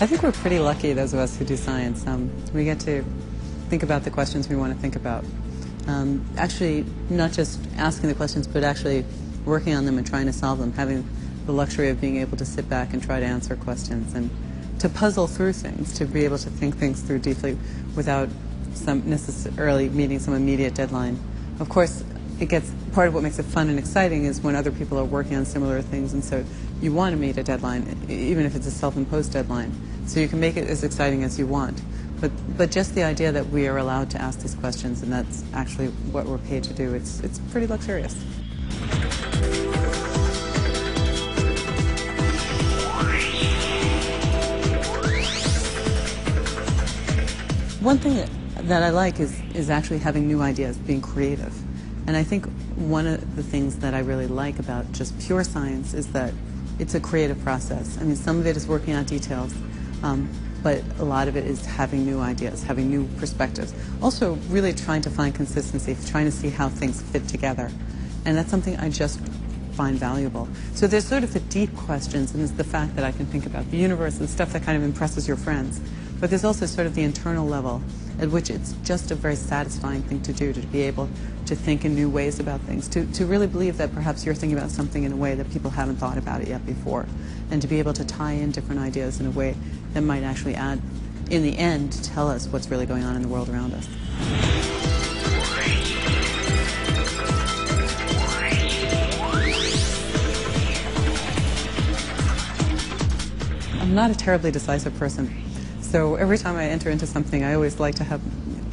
I think we're pretty lucky, those of us who do science. We get to think about the questions we want to think about. Actually, not just asking the questions, but actually working on them and trying to solve them, having the luxury of being able to sit back and try to answer questions and to puzzle through things, to be able to think things through deeply without necessarily meeting some immediate deadline. Of course, part of what makes it fun and exciting is when other people are working on similar things, and so you want to meet a deadline, even if it's a self-imposed deadline, so you can make it as exciting as you want. But just the idea that we are allowed to ask these questions, and that's actually what we're paid to do, it's pretty luxurious. One thing that I like is actually having new ideas, being creative. And I think one of the things that I really like about just pure science is that it's a creative process. I mean, some of it is working out details, but a lot of it is having new ideas, having new perspectives. Also, really trying to find consistency, trying to see how things fit together. And that's something I just find valuable. So there's sort of the deep questions, and there's the fact that I can think about the universe and stuff that kind of impresses your friends. But there's also sort of the internal level at which it's just a very satisfying thing to do, to be able to think in new ways about things, to really believe that perhaps you're thinking about something in a way that people haven't thought about it yet before, and to be able to tie in different ideas in a way that might actually add, in the end, to tell us what's really going on in the world around us. I'm not a terribly decisive person. So every time I enter into something, I always like to have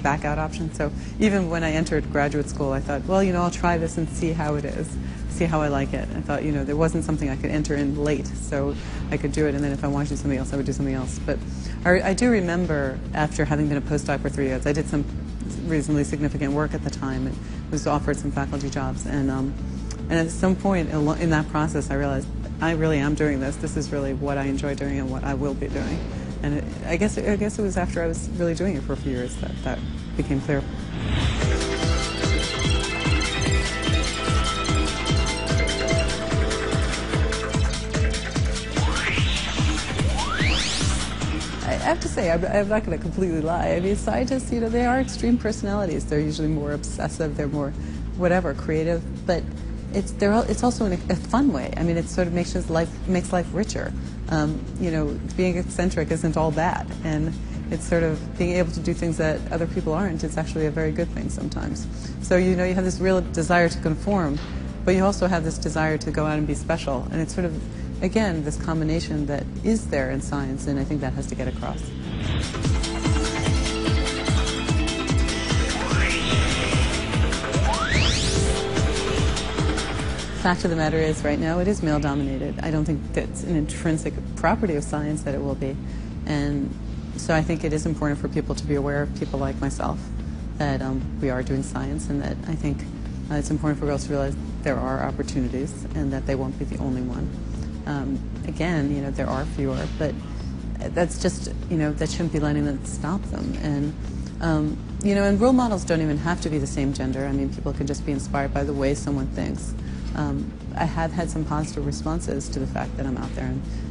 back-out options. So even when I entered graduate school, I thought, well, I'll try this and see how it is, see how I like it. I thought, there wasn't something I could enter in late, so I could do it, and then if I wanted to do something else, I would do something else. But I do remember, after having been a postdoc for 3 years, I did some reasonably significant work at the time and was offered some faculty jobs. And at some point in that process, I realized I really am doing this. This is really what I enjoy doing and what I will be doing. And I guess it was after I was really doing it for a few years that became clear. I have to say, I'm not going to completely lie. I mean, scientists, they are extreme personalities. They're usually more obsessive. They're more, whatever, creative. But it's also in a fun way. I mean, it sort of makes life richer. Being eccentric isn't all bad, and it's sort of being able to do things that other people aren't. It's actually a very good thing sometimes. So you have this real desire to conform, but you also have this desire to go out and be special, and it's sort of, again, this combination that is there in science, and I think that has to get across. Fact of the matter is, right now, it is male-dominated. I don't think that's an intrinsic property of science that it will be. And so I think it is important for people to be aware of people like myself, that we are doing science, and that I think it's important for girls to realize there are opportunities and that they won't be the only one. Again, there are fewer, but that's just, that shouldn't be letting that stop them. And and role models don't even have to be the same gender. I mean, people can just be inspired by the way someone thinks. I have had some positive responses to the fact that I'm out there,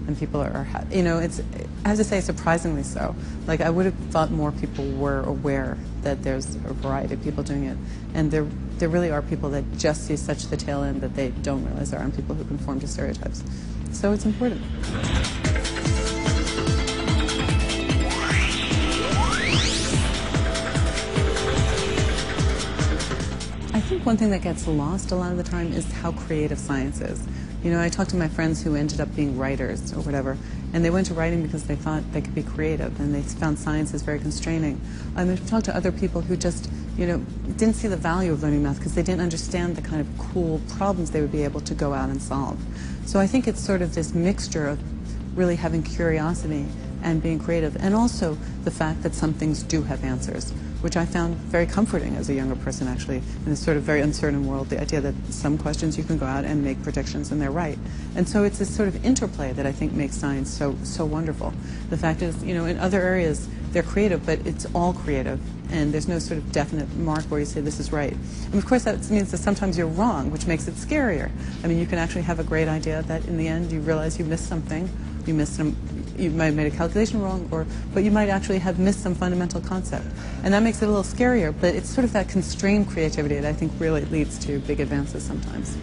and people are, I have to say, surprisingly so. Like, I would have thought more people were aware that there's a variety of people doing it, and there really are people that just see such the tail end that they don't realize there aren't people who conform to stereotypes. So it's important. I think one thing that gets lost a lot of the time is how creative science is. I talk to my friends who ended up being writers or whatever, and they went to writing because they thought they could be creative, and they found science is very constraining. I've talked to other people who just, didn't see the value of learning math because they didn't understand the kind of cool problems they would be able to go out and solve. So I think it's sort of this mixture of really having curiosity and being creative, and also the fact that some things do have answers, which I found very comforting as a younger person, actually, in this sort of very uncertain world, the idea that some questions you can go out and make predictions and they're right. And so it's this sort of interplay that I think makes science so wonderful. The fact is, in other areas, they're creative, but it's all creative, and there's no sort of definite mark where you say this is right. And of course that means that sometimes you're wrong, which makes it scarier. I mean, you can actually have a great idea that in the end you realize you missed something, You missed some. You might have made a calculation wrong, but you might actually have missed some fundamental concept, and that makes it a little scarier. But it's sort of that constrained creativity that I think really leads to big advances sometimes.